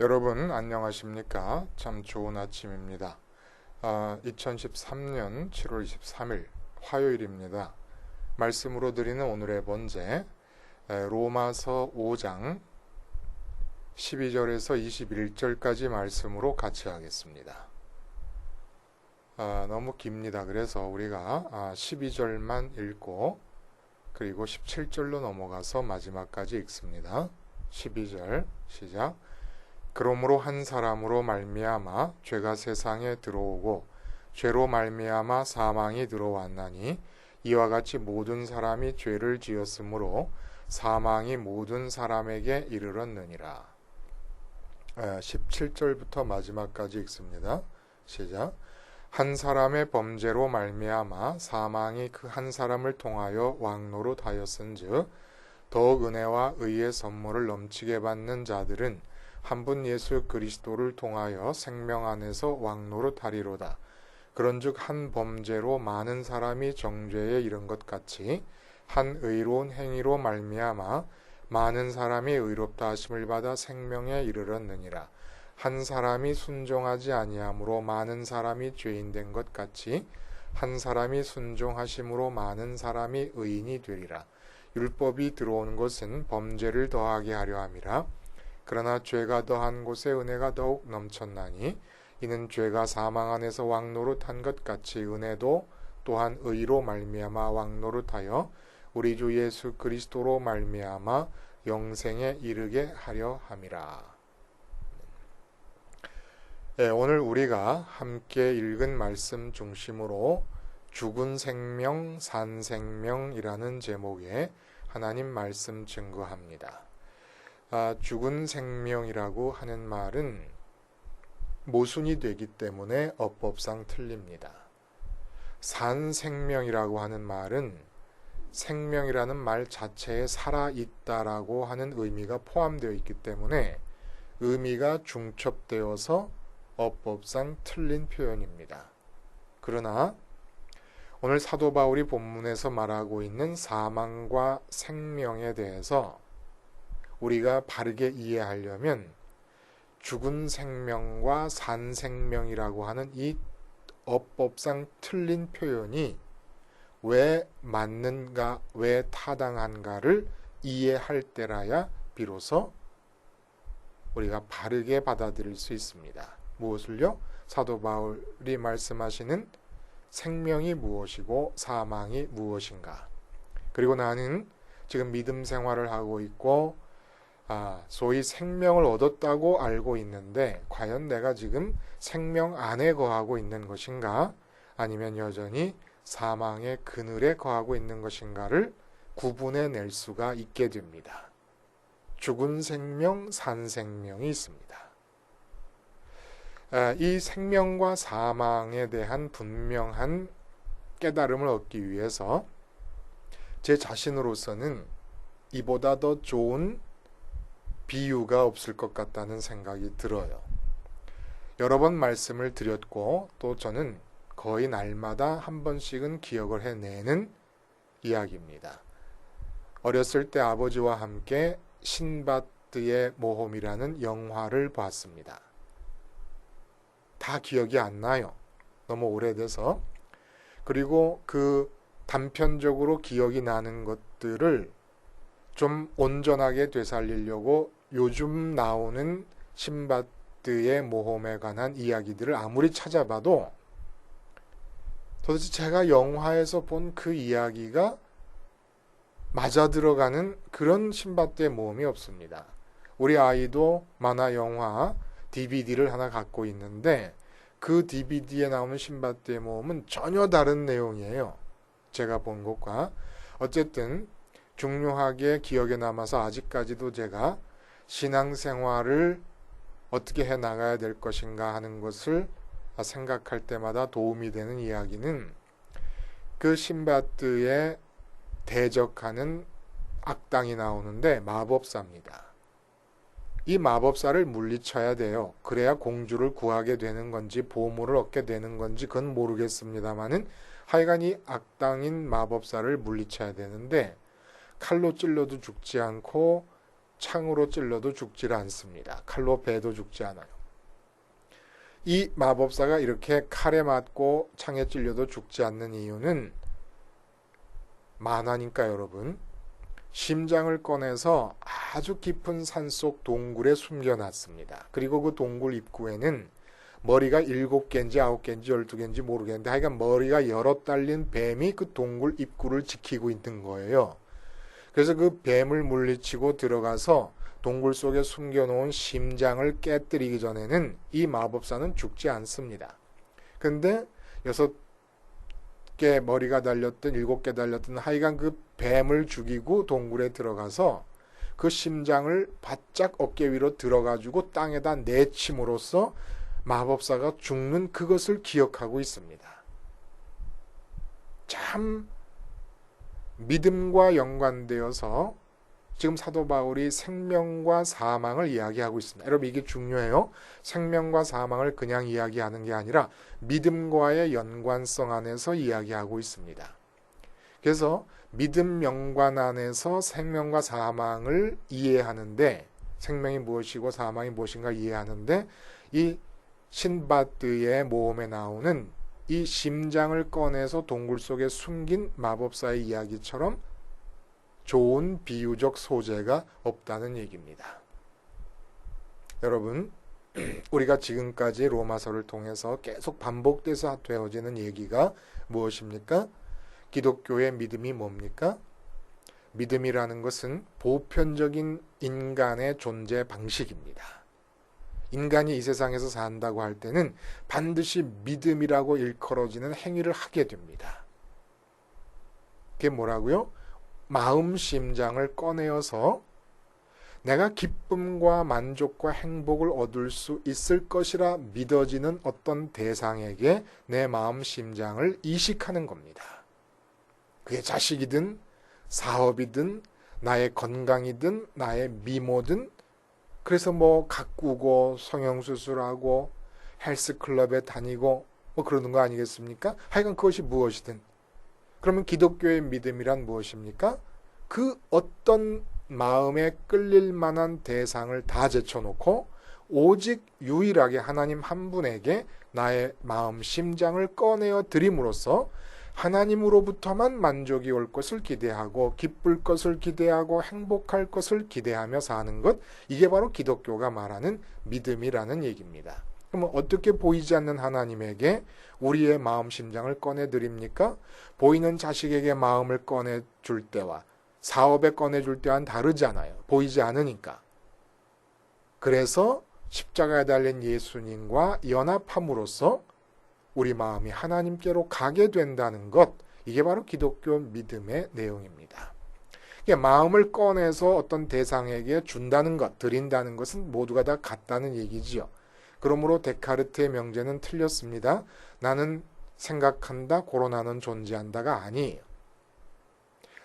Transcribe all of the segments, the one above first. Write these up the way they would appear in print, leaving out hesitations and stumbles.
여러분 안녕하십니까? 참 좋은 아침입니다. 2013년 7월 23일 화요일입니다. 말씀으로 드리는 오늘의 번제 로마서 5장 12절에서 21절까지 말씀으로 같이 하겠습니다. 너무 깁니다. 그래서 우리가 12절만 읽고 그리고 17절로 넘어가서 마지막까지 읽습니다. 12절 시작. 그러므로 한 사람으로 말미암아 죄가 세상에 들어오고 죄로 말미암아 사망이 들어왔나니 이와 같이 모든 사람이 죄를 지었으므로 사망이 모든 사람에게 이르렀느니라. 17절부터 마지막까지 읽습니다. 시작. 한 사람의 범죄로 말미암아 사망이 그 한 사람을 통하여 왕노릇하였은즉 더욱 은혜와 의의 선물을 넘치게 받는 자들은 한 분 예수 그리스도를 통하여 생명 안에서 왕노릇하리로다. 그런즉 한 범죄로 많은 사람이 정죄에 이른 것 같이 한 의로운 행위로 말미암아 많은 사람이 의롭다 하심을 받아 생명에 이르렀느니라. 한 사람이 순종하지 아니함으로 많은 사람이 죄인 된 것 같이 한 사람이 순종하심으로 많은 사람이 의인이 되리라. 율법이 들어온 것은 범죄를 더하게 하려 함이라. 그러나 죄가 더한 곳에 은혜가 더욱 넘쳤나니 이는 죄가 사망 안에서 왕노릇한 것 같이 은혜도 또한 의로 말미암아 왕노릇하여 우리 주 예수 그리스도로 말미암아 영생에 이르게 하려 함이라. 오늘 우리가 함께 읽은 말씀 중심으로 죽은 생명, 산 생명이라는 제목의 하나님 말씀 증거합니다. 죽은 생명이라고 하는 말은 모순이 되기 때문에 어법상 틀립니다. 산 생명이라고 하는 말은 생명이라는 말 자체에 살아있다라고 하는 의미가 포함되어 있기 때문에 의미가 중첩되어서 어법상 틀린 표현입니다. 그러나 오늘 사도 바울이 본문에서 말하고 있는 사망과 생명에 대해서 우리가 바르게 이해하려면 죽은 생명과 산 생명이라고 하는 이 어법상 틀린 표현이 왜 맞는가, 왜 타당한가를 이해할 때라야 비로소 우리가 바르게 받아들일 수 있습니다. 무엇을요? 사도 바울이 말씀하시는 생명이 무엇이고 사망이 무엇인가. 그리고 나는 지금 믿음 생활을 하고 있고 소위 생명을 얻었다고 알고 있는데 과연 내가 지금 생명 안에 거하고 있는 것인가 아니면 여전히 사망의 그늘에 거하고 있는 것인가를 구분해 낼 수가 있게 됩니다. 죽은 생명, 산 생명이 있습니다. 이 생명과 사망에 대한 분명한 깨달음을 얻기 위해서 제 자신으로서는 이보다 더 좋은 비유가 없을 것 같다는 생각이 들어요. 여러 번 말씀을 드렸고 또 저는 거의 날마다 한 번씩은 기억을 해내는 이야기입니다. 어렸을 때 아버지와 함께 신바드의 모험이라는 영화를 봤습니다. 다 기억이 안 나요. 너무 오래돼서. 그리고 그 단편적으로 기억이 나는 것들을 좀 온전하게 되살리려고 요즘 나오는 신바드의 모험에 관한 이야기들을 아무리 찾아봐도 도대체 제가 영화에서 본 그 이야기가 맞아 들어가는 그런 신바드의 모험이 없습니다. 우리 아이도 만화 영화 DVD를 하나 갖고 있는데 그 DVD에 나오는 신바드의 모험은 전혀 다른 내용이에요. 제가 본 것과. 어쨌든 중요하게 기억에 남아서 아직까지도 제가 신앙생활을 어떻게 해 나가야 될 것인가 하는 것을 생각할 때마다 도움이 되는 이야기는 그 신바드에 대적하는 악당이 나오는데 마법사입니다. 이 마법사를 물리쳐야 돼요. 그래야 공주를 구하게 되는 건지 보물을 얻게 되는 건지 그건 모르겠습니다만은 하여간 이 악당인 마법사를 물리쳐야 되는데 칼로 찔러도 죽지 않고 창으로 찔러도 죽질 않습니다. 칼로 베도 죽지 않아요. 이 마법사가 이렇게 칼에 맞고 창에 찔려도 죽지 않는 이유는 만화니까 여러분. 심장을 꺼내서 아주 깊은 산속 동굴에 숨겨놨습니다. 그리고 그 동굴 입구에는 머리가 7개인지 9개인지 12개인지 모르겠는데 하여간 머리가 여러 달린 뱀이 그 동굴 입구를 지키고 있는 거예요. 그래서 그 뱀을 물리치고 들어가서 동굴 속에 숨겨놓은 심장을 깨뜨리기 전에는 이 마법사는 죽지 않습니다. 근데 6개 머리가 달렸든 7개 달렸든 하여간 그 뱀을 죽이고 동굴에 들어가서 그 심장을 바짝 어깨 위로 들어가지고 땅에다 내침으로써 마법사가 죽는 그것을 기억하고 있습니다. 참 믿음과 연관되어서 지금 사도 바울이 생명과 사망을 이야기하고 있습니다. 여러분 이게 중요해요. 생명과 사망을 그냥 이야기하는 게 아니라 믿음과의 연관성 안에서 이야기하고 있습니다. 그래서 믿음 연관 안에서 생명과 사망을 이해하는데 생명이 무엇이고 사망이 무엇인가 이해하는데 이 신바드의 모험에 나오는 이 심장을 꺼내서 동굴 속에 숨긴 마법사의 이야기처럼 좋은 비유적 소재가 없다는 얘기입니다. 여러분, 우리가 지금까지 로마서를 통해서 계속 반복돼서 되어지는 얘기가 무엇입니까? 기독교의 믿음이 뭡니까? 믿음이라는 것은 보편적인 인간의 존재 방식입니다. 인간이 이 세상에서 산다고 할 때는 반드시 믿음이라고 일컬어지는 행위를 하게 됩니다. 그게 뭐라고요? 마음 심장을 꺼내어서 내가 기쁨과 만족과 행복을 얻을 수 있을 것이라 믿어지는 어떤 대상에게 내 마음 심장을 이식하는 겁니다. 그게 자식이든 사업이든 나의 건강이든 나의 미모든 그래서 뭐 가꾸고 성형수술하고 헬스클럽에 다니고 뭐 그러는 거 아니겠습니까? 하여간 그것이 무엇이든. 그러면 기독교의 믿음이란 무엇입니까? 그 어떤 마음에 끌릴 만한 대상을 다 제쳐놓고 오직 유일하게 하나님 한 분에게 나의 마음 심장을 꺼내어 드림으로써 하나님으로부터만 만족이 올 것을 기대하고 기쁠 것을 기대하고 행복할 것을 기대하며 사는 것, 이게 바로 기독교가 말하는 믿음이라는 얘기입니다. 그러면 어떻게 보이지 않는 하나님에게 우리의 마음 심장을 꺼내드립니까? 보이는 자식에게 마음을 꺼내줄 때와 사업에 꺼내줄 때와는 다르잖아요. 보이지 않으니까. 그래서 십자가에 달린 예수님과 연합함으로써 우리 마음이 하나님께로 가게 된다는 것, 이게 바로 기독교 믿음의 내용입니다. 마음을 꺼내서 어떤 대상에게 준다는 것, 드린다는 것은 모두가 다 같다는 얘기지요. 그러므로 데카르트의 명제는 틀렸습니다. 나는 생각한다, 고로 나는 존재한다가 아니에요.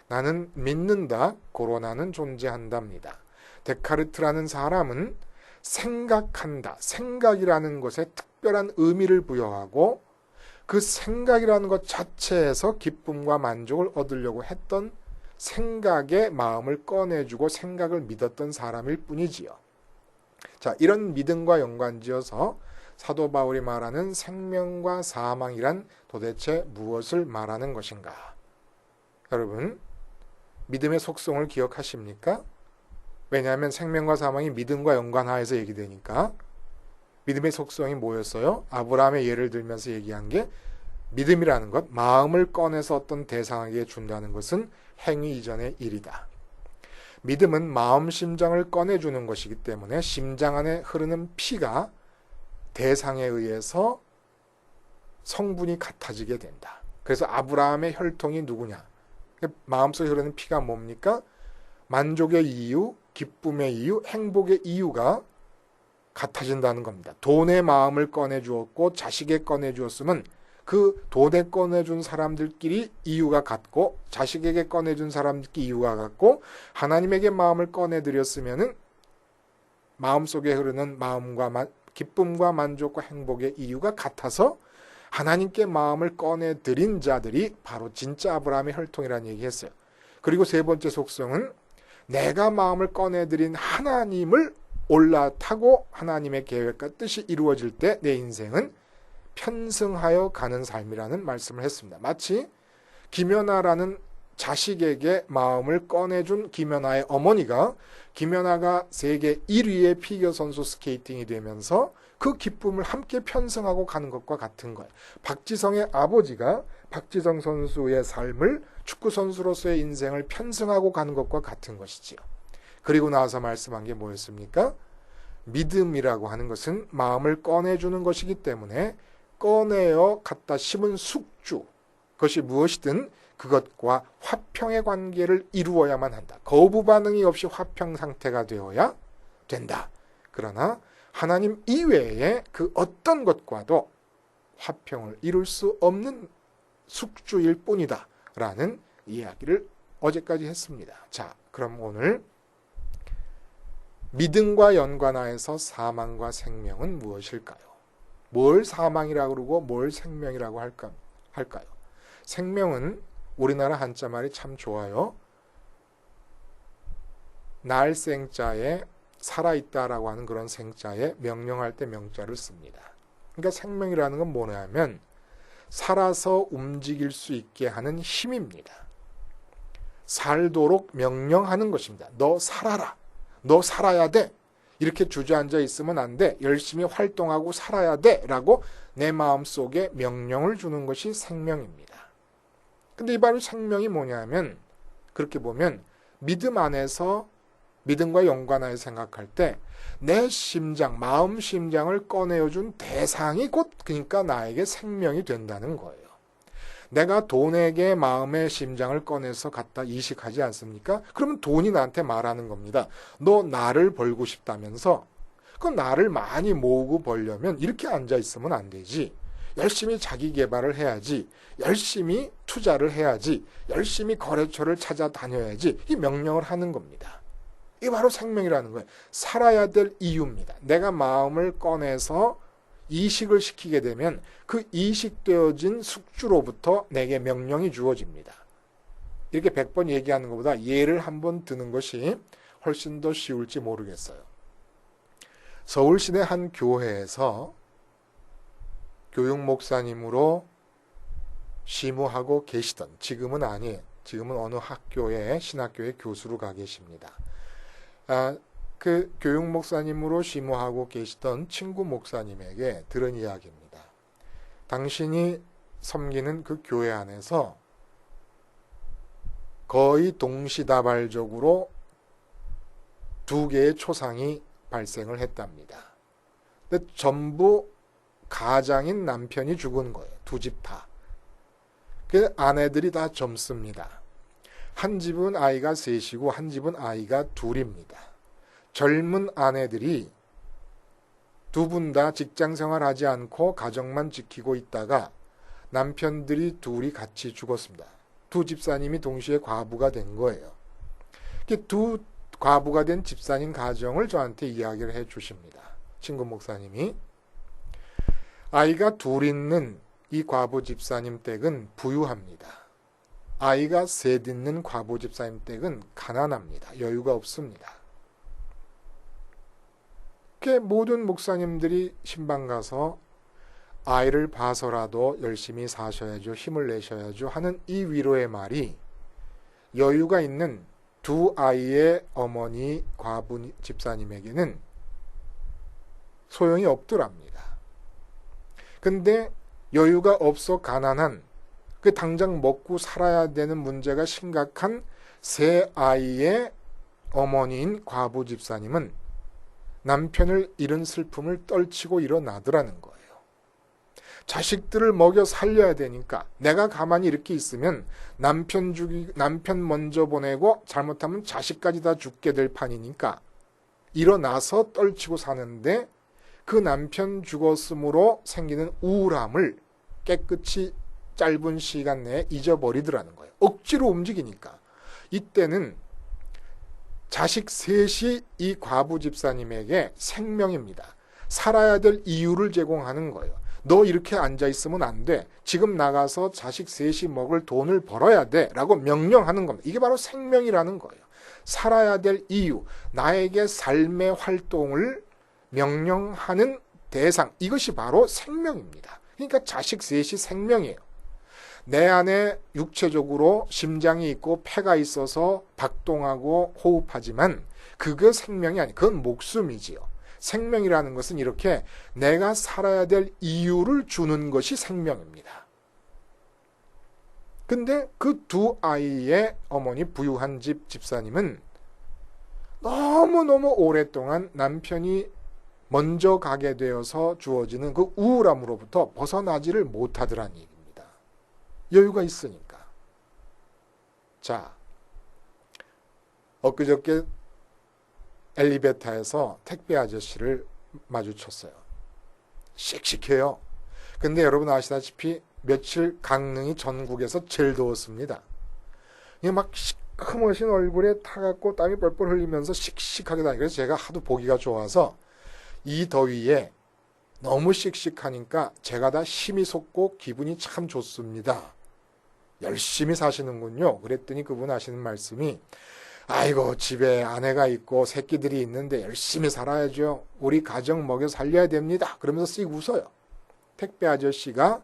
나는 믿는다, 고로 나는 존재한답니다. 데카르트라는 사람은 생각한다, 생각이라는 것에 특별한 의미를 부여하고 그 생각이라는 것 자체에서 기쁨과 만족을 얻으려고 했던 생각의 마음을 꺼내주고 생각을 믿었던 사람일 뿐이지요. 자, 이런 믿음과 연관지어서 사도 바울이 말하는 생명과 사망이란 도대체 무엇을 말하는 것인가? 여러분, 믿음의 속성을 기억하십니까? 왜냐하면 생명과 사망이 믿음과 연관하여서 얘기되니까. 믿음의 속성이 뭐였어요? 아브라함의 예를 들면서 얘기한 게 믿음이라는 것, 마음을 꺼내서 어떤 대상에게 준다는 것은 행위 이전의 일이다. 믿음은 마음 심장을 꺼내주는 것이기 때문에 심장 안에 흐르는 피가 대상에 의해서 성분이 같아지게 된다. 그래서 아브라함의 혈통이 누구냐? 마음속에 흐르는 피가 뭡니까? 만족의 이유, 기쁨의 이유, 행복의 이유가 같아진다는 겁니다. 돈의 마음을 꺼내주었고 자식에 꺼내주었으면 그 돈에 꺼내준 사람들끼리 이유가 같고 자식에게 꺼내준 사람들끼리 이유가 같고 하나님에게 마음을 꺼내드렸으면은 마음속에 흐르는 마음과 기쁨과 만족과 행복의 이유가 같아서 하나님께 마음을 꺼내드린 자들이 바로 진짜 아브라함의 혈통이라는 얘기했어요. 그리고 세 번째 속성은 내가 마음을 꺼내드린 하나님을 올라타고 하나님의 계획과 뜻이 이루어질 때 내 인생은 편승하여 가는 삶이라는 말씀을 했습니다. 마치 김연아라는 자식에게 마음을 꺼내준 김연아의 어머니가 김연아가 세계 1위의 피겨 선수 스케이팅이 되면서 그 기쁨을 함께 편승하고 가는 것과 같은 거예요. 박지성의 아버지가 박지성 선수의 삶을 축구 선수로서의 인생을 편승하고 가는 것과 같은 것이지요. 그리고 나서 말씀한 게 뭐였습니까? 믿음이라고 하는 것은 마음을 꺼내주는 것이기 때문에 꺼내어 갖다 심은 숙주, 그것이 무엇이든 그것과 화평의 관계를 이루어야만 한다. 거부 반응이 없이 화평 상태가 되어야 된다. 그러나 하나님 이외에 그 어떤 것과도 화평을 이룰 수 없는 숙주일 뿐이다. 라는 이야기를 어제까지 했습니다. 자, 그럼 오늘 믿음과 연관하여서 사망과 생명은 무엇일까요? 뭘 사망이라고 그러고 뭘 생명이라고 할까요? 생명은 우리나라 한자말이 참 좋아요. 날생자에 살아있다라고 하는 그런 생자에 명령할 때 명자를 씁니다. 그러니까 생명이라는 건 뭐냐면 살아서 움직일 수 있게 하는 힘입니다. 살도록 명령하는 것입니다. 너 살아라. 너 살아야 돼. 이렇게 주저앉아 있으면 안 돼. 열심히 활동하고 살아야 돼. 라고 내 마음속에 명령을 주는 것이 생명입니다. 근데 이 바로 생명이 뭐냐면 그렇게 보면 믿음 안에서 믿음과 연관하여 생각할 때 내 심장, 마음 심장을 꺼내어준 대상이 곧 그러니까 나에게 생명이 된다는 거예요. 내가 돈에게 마음의 심장을 꺼내서 갖다 이식하지 않습니까? 그러면 돈이 나한테 말하는 겁니다. 너 나를 벌고 싶다면서 그 나를 많이 모으고 벌려면 이렇게 앉아 있으면 안 되지. 열심히 자기 개발을 해야지. 열심히 투자를 해야지. 열심히 거래처를 찾아다녀야지. 이 명령을 하는 겁니다. 이게 바로 생명이라는 거예요. 살아야 될 이유입니다. 내가 마음을 꺼내서 이식을 시키게 되면 그 이식되어진 숙주로부터 내게 명령이 주어집니다. 이렇게 100번 얘기하는 것보다 예를 한번 드는 것이 훨씬 더 쉬울지 모르겠어요. 서울시내 한 교회에서 교육 목사님으로 심우하고 계시던, 지금은 아니에요. 지금은 어느 학교에 신학교의 교수로 가 계십니다. 그 교육 목사님으로 심우하고 계시던 친구 목사님에게 들은 이야기입니다. 당신이 섬기는 그 교회 안에서 거의 동시다발적으로 2개의 초상이 발생을 했답니다. 근데 전부 가장인 남편이 죽은 거예요. 2집 다. 그 아내들이 다 젊습니다. 한 집은 아이가 3이고 한 집은 아이가 2입니다. 젊은 아내들이 2분 다 직장 생활하지 않고 가정만 지키고 있다가 남편들이 2이 같이 죽었습니다. 2 집사님이 동시에 과부가 된 거예요. 2 과부가 된 집사님 가정을 저한테 이야기를 해 주십니다. 친구 목사님이 아이가 2 있는 이 과부 집사님 댁은 부유합니다. 아이가 3 있는 과부 집사님 댁은 가난합니다. 여유가 없습니다. 모든 목사님들이 신방 가서 아이를 봐서라도 열심히 사셔야죠. 힘을 내셔야죠. 하는 이 위로의 말이 여유가 있는 2 아이의 어머니 과부 집사님에게는 소용이 없더랍니다. 근데 여유가 없어 가난한 그 당장 먹고 살아야 되는 문제가 심각한 3 아이의 어머니인 과부 집사님은 남편을 잃은 슬픔을 떨치고 일어나더라는 거예요. 자식들을 먹여 살려야 되니까 내가 가만히 이렇게 있으면 남편 먼저 보내고 잘못하면 자식까지 다 죽게 될 판이니까 일어나서 떨치고 사는데 그 남편 죽었으므로 생기는 우울함을 깨끗이 짧은 시간 내에 잊어버리더라는 거예요. 억지로 움직이니까. 이때는 자식 3이 이 과부 집사님에게 생명입니다. 살아야 될 이유를 제공하는 거예요. 너 이렇게 앉아있으면 안 돼. 지금 나가서 자식 3이 먹을 돈을 벌어야 돼. 라고 명령하는 겁니다. 이게 바로 생명이라는 거예요. 살아야 될 이유, 나에게 삶의 활동을 명령하는 대상, 이것이 바로 생명입니다. 그러니까 자식 셋이 생명이에요. 내 안에 육체적으로 심장이 있고 폐가 있어서 박동하고 호흡하지만 그게 생명이 아니에요. 그건 목숨이지요. 생명이라는 것은 이렇게 내가 살아야 될 이유를 주는 것이 생명입니다. 근데 그 두 아이의 어머니, 부유한 집 집사님은 너무너무 오랫동안 남편이 먼저 가게 되어서 주어지는 그 우울함으로부터 벗어나지를 못하더란 얘기입니다. 여유가 있으니까. 자, 엊그저께 엘리베이터에서 택배 아저씨를 마주쳤어요. 씩씩해요. 근데 여러분 아시다시피 며칠 강릉이 전국에서 제일 더웠습니다. 이게 막 시커머신 얼굴에 타갖고 땀이 뻘뻘 흘리면서 씩씩하게 다니고, 그래서 제가 하도 보기가 좋아서 이 더위에 너무 씩씩하니까 제가 다 힘이 솟고 기분이 참 좋습니다. 열심히 사시는군요. 그랬더니 그분 하시는 말씀이, 아이고 집에 아내가 있고 새끼들이 있는데 열심히 살아야죠. 우리 가정 먹여 살려야 됩니다. 그러면서 씩 웃어요. 택배 아저씨가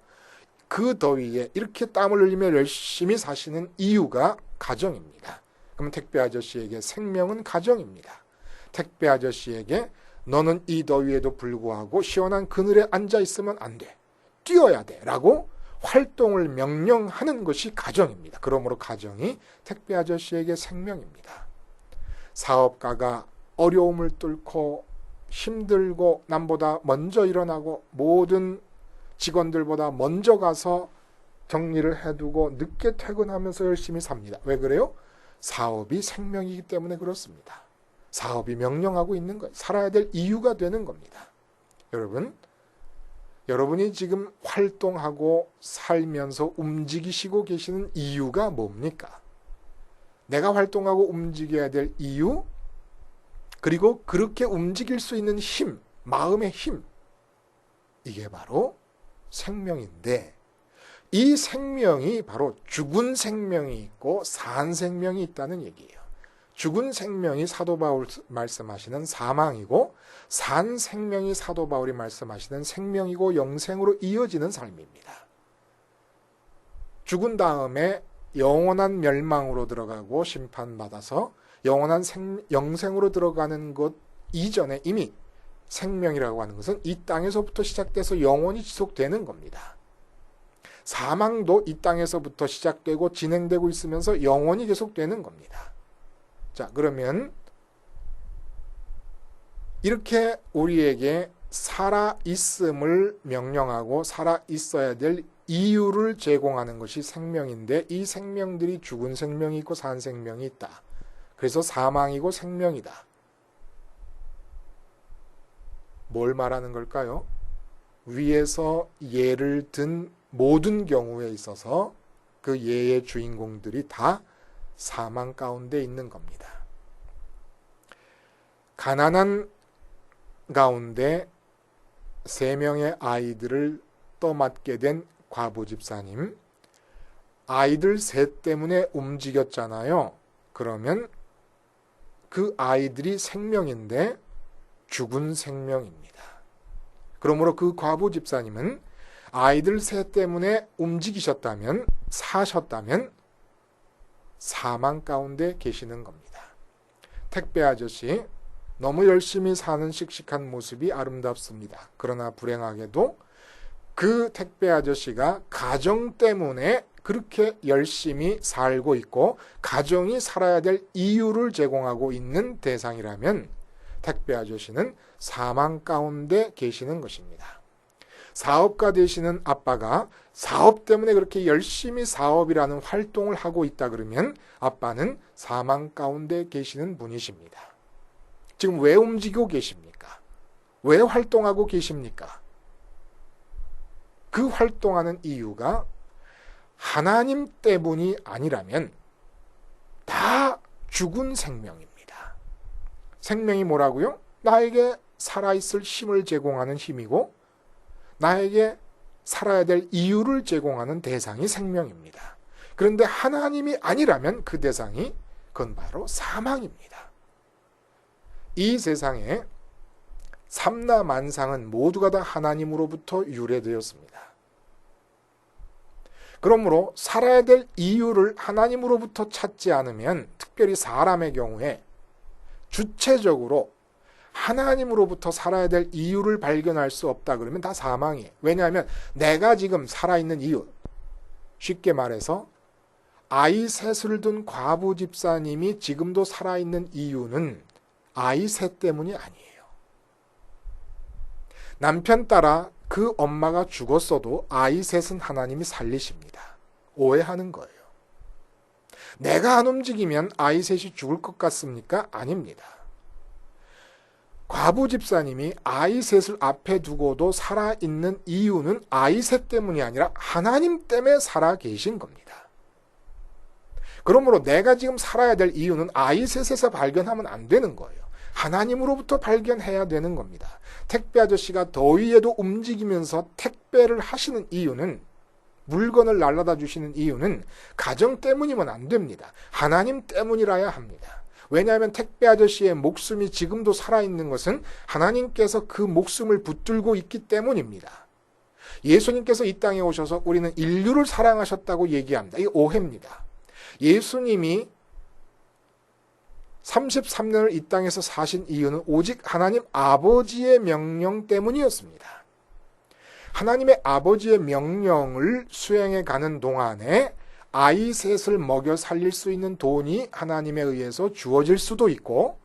그 더위에 이렇게 땀을 흘리며 열심히 사시는 이유가 가정입니다. 그럼 택배 아저씨에게 생명은 가정입니다. 택배 아저씨에게 너는 이 더위에도 불구하고 시원한 그늘에 앉아 있으면 안 돼. 뛰어야 돼. 라고 활동을 명령하는 것이 가정입니다. 그러므로 가정이 택배 아저씨에게 생명입니다. 사업가가 어려움을 뚫고 힘들고 남보다 먼저 일어나고 모든 직원들보다 먼저 가서 정리를 해두고 늦게 퇴근하면서 열심히 삽니다. 왜 그래요? 사업이 생명이기 때문에 그렇습니다. 사업이 명령하고 있는 거예요. 살아야 될 이유가 되는 겁니다. 여러분이 지금 활동하고 살면서 움직이시고 계시는 이유가 뭡니까? 내가 활동하고 움직여야 될 이유, 그리고 그렇게 움직일 수 있는 힘, 마음의 힘, 이게 바로 생명인데, 이 생명이 바로 죽은 생명이 있고 산 생명이 있다는 얘기예요. 죽은 생명이 사도 바울 말씀하시는 사망이고, 산 생명이 사도 바울이 말씀하시는 생명이고 영생으로 이어지는 삶입니다. 죽은 다음에 영원한 멸망으로 들어가고 심판받아서 영원한 영생으로 들어가는 것 이전에 이미 생명이라고 하는 것은 이 땅에서부터 시작돼서 영원히 지속되는 겁니다. 사망도 이 땅에서부터 시작되고 진행되고 있으면서 영원히 계속되는 겁니다. 자, 그러면 이렇게 우리에게 살아있음을 명령하고 살아있어야 될 이유를 제공하는 것이 생명인데, 이 생명들이 죽은 생명이 있고 산 생명이 있다. 그래서 사망이고 생명이다. 뭘 말하는 걸까요? 위에서 예를 든 모든 경우에 있어서 그 예의 주인공들이 다 사망 가운데 있는 겁니다. 가난한 가운데 3명의 아이들을 떠맡게 된 과부 집사님, 아이들 셋 때문에 움직였잖아요. 그러면 그 아이들이 생명인데 죽은 생명입니다. 그러므로 그 과부 집사님은 아이들 셋 때문에 움직이셨다면, 사셨다면 사망 가운데 계시는 겁니다. 택배 아저씨, 너무 열심히 사는 씩씩한 모습이 아름답습니다. 그러나 불행하게도 그 택배 아저씨가 가정 때문에 그렇게 열심히 살고 있고 가정이 살아야 될 이유를 제공하고 있는 대상이라면 택배 아저씨는 사망 가운데 계시는 것입니다. 사업가 되시는 아빠가 사업 때문에 그렇게 열심히 사업이라는 활동을 하고 있다 그러면 아빠는 사망 가운데 계시는 분이십니다. 지금 왜 움직이고 계십니까? 왜 활동하고 계십니까? 그 활동하는 이유가 하나님 때문이 아니라면 다 죽은 생명입니다. 생명이 뭐라고요? 나에게 살아있을 힘을 제공하는 힘이고 나에게 살아야 될 이유를 제공하는 대상이 생명입니다. 그런데 하나님이 아니라면 그 대상이 그건 바로 사망입니다. 이 세상에 삼라 만상은 모두가 다 하나님으로부터 유래되었습니다. 그러므로 살아야 될 이유를 하나님으로부터 찾지 않으면, 특별히 사람의 경우에 주체적으로 하나님으로부터 살아야 될 이유를 발견할 수 없다 그러면 다 사망이에요. 왜냐하면 내가 지금 살아있는 이유, 쉽게 말해서 아이 셋을 둔 과부 집사님이 지금도 살아있는 이유는 아이 셋 때문이 아니에요. 남편 따라 그 엄마가 죽었어도 아이 셋은 하나님이 살리십니다. 오해하는 거예요. 내가 안 움직이면 아이 셋이 죽을 것 같습니까? 아닙니다. 과부 집사님이 아이 셋을 앞에 두고도 살아있는 이유는 아이 셋 때문이 아니라 하나님 때문에 살아계신 겁니다. 그러므로 내가 지금 살아야 될 이유는 아이 셋에서 발견하면 안 되는 거예요. 하나님으로부터 발견해야 되는 겁니다. 택배 아저씨가 더위에도 움직이면서 택배를 하시는 이유는, 물건을 날라다 주시는 이유는 가정 때문이면 안 됩니다. 하나님 때문이라야 합니다. 왜냐하면 택배 아저씨의 목숨이 지금도 살아있는 것은 하나님께서 그 목숨을 붙들고 있기 때문입니다. 예수님께서 이 땅에 오셔서 우리는 인류를 사랑하셨다고 얘기합니다. 이게 오해입니다. 예수님이 33년을 이 땅에서 사신 이유는 오직 하나님 아버지의 명령 때문이었습니다. 하나님의 아버지의 명령을 수행해 가는 동안에 아이 셋을 먹여 살릴 수 있는 돈이 하나님에 의해서 주어질 수도 있고,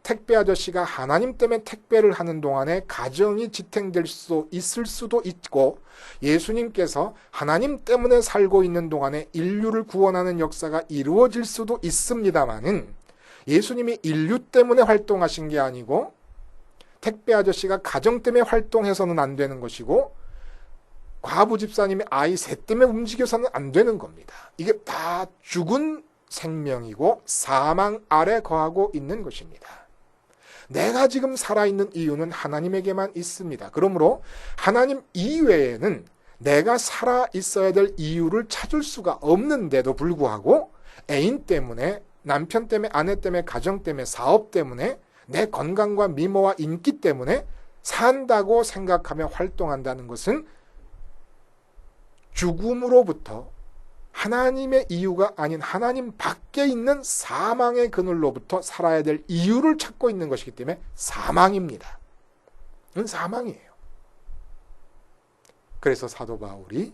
택배 아저씨가 하나님 때문에 택배를 하는 동안에 가정이 지탱될 수 있을 수도 있고, 예수님께서 하나님 때문에 살고 있는 동안에 인류를 구원하는 역사가 이루어질 수도 있습니다만은, 예수님이 인류 때문에 활동하신 게 아니고 택배 아저씨가 가정 때문에 활동해서는 안 되는 것이고, 과부 집사님의 아이 셋 때문에 움직여서는 안 되는 겁니다. 이게 다 죽은 생명이고 사망 아래 거하고 있는 것입니다. 내가 지금 살아있는 이유는 하나님에게만 있습니다. 그러므로 하나님 이외에는 내가 살아있어야 될 이유를 찾을 수가 없는데도 불구하고, 애인 때문에, 남편 때문에, 아내 때문에, 가정 때문에, 사업 때문에, 내 건강과 미모와 인기 때문에 산다고 생각하며 활동한다는 것은 죽음으로부터, 하나님의 이유가 아닌 하나님 밖에 있는 사망의 그늘로부터 살아야 될 이유를 찾고 있는 것이기 때문에 사망입니다. 이건 사망이에요. 그래서 사도 바울이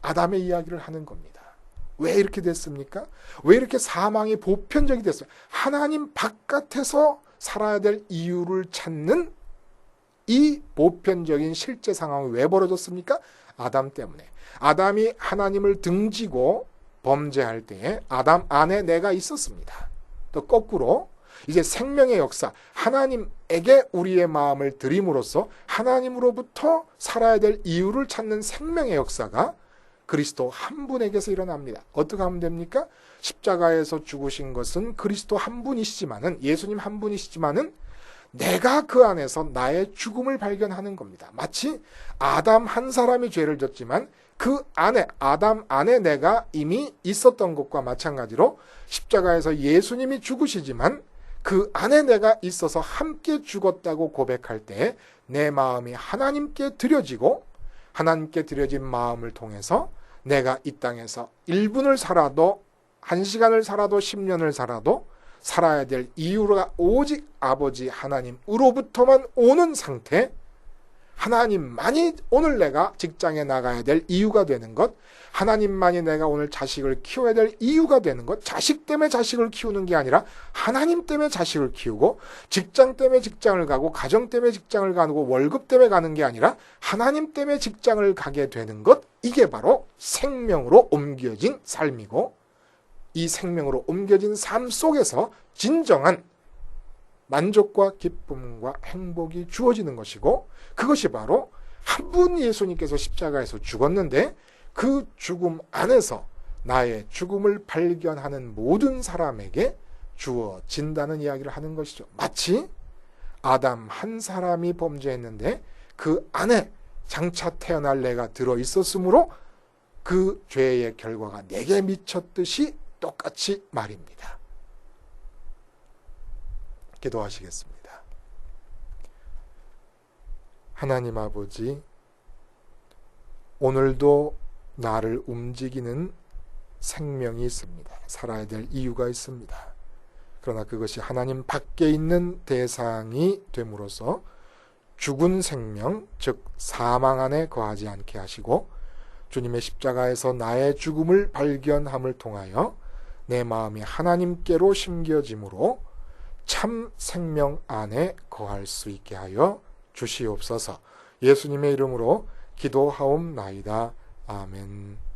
아담의 이야기를 하는 겁니다. 왜 이렇게 됐습니까? 왜 이렇게 사망이 보편적이 됐어요? 하나님 바깥에서 살아야 될 이유를 찾는 이 보편적인 실제 상황이 왜 벌어졌습니까? 아담 때문에. 아담이 하나님을 등지고 범죄할 때에 아담 안에 내가 있었습니다. 또 거꾸로 이제 생명의 역사, 하나님에게 우리의 마음을 드림으로써 하나님으로부터 살아야 될 이유를 찾는 생명의 역사가 그리스도 한 분에게서 일어납니다. 어떻게 하면 됩니까? 십자가에서 죽으신 것은 그리스도 한 분이시지만은, 예수님 한 분이시지만은 내가 그 안에서 나의 죽음을 발견하는 겁니다. 마치 아담 한 사람이 죄를 졌지만 그 안에, 아담 안에 내가 이미 있었던 것과 마찬가지로 십자가에서 예수님이 죽으시지만 그 안에 내가 있어서 함께 죽었다고 고백할 때 내 마음이 하나님께 드려지고, 하나님께 드려진 마음을 통해서 내가 이 땅에서 1분을 살아도, 1시간을 살아도, 10년을 살아도 살아야 될 이유가 오직 아버지 하나님으로부터만 오는 상태, 하나님만이 오늘 내가 직장에 나가야 될 이유가 되는 것, 하나님만이 내가 오늘 자식을 키워야 될 이유가 되는 것, 자식 때문에 자식을 키우는 게 아니라 하나님 때문에 자식을 키우고, 직장 때문에 직장을 가고, 가정 때문에 직장을 가고, 월급 때문에 가는 게 아니라 하나님 때문에 직장을 가게 되는 것, 이게 바로 생명으로 옮겨진 삶이고, 이 생명으로 옮겨진 삶 속에서 진정한 만족과 기쁨과 행복이 주어지는 것이고, 그것이 바로 한 분 예수님께서 십자가에서 죽었는데 그 죽음 안에서 나의 죽음을 발견하는 모든 사람에게 주어진다는 이야기를 하는 것이죠. 마치 아담 한 사람이 범죄했는데 그 안에 장차 태어날 내가 들어있었으므로 그 죄의 결과가 내게 미쳤듯이 똑같이 말입니다. 기도하시겠습니다. 하나님 아버지, 오늘도 나를 움직이는 생명이 있습니다. 살아야 될 이유가 있습니다. 그러나 그것이 하나님 밖에 있는 대상이 됨으로써 죽은 생명, 즉 사망 안에 거하지 않게 하시고 주님의 십자가에서 나의 죽음을 발견함을 통하여 내 마음이 하나님께로 심겨짐으로 참 생명 안에 거할 수 있게 하여 주시옵소서. 예수님의 이름으로 기도하옵나이다. 아멘.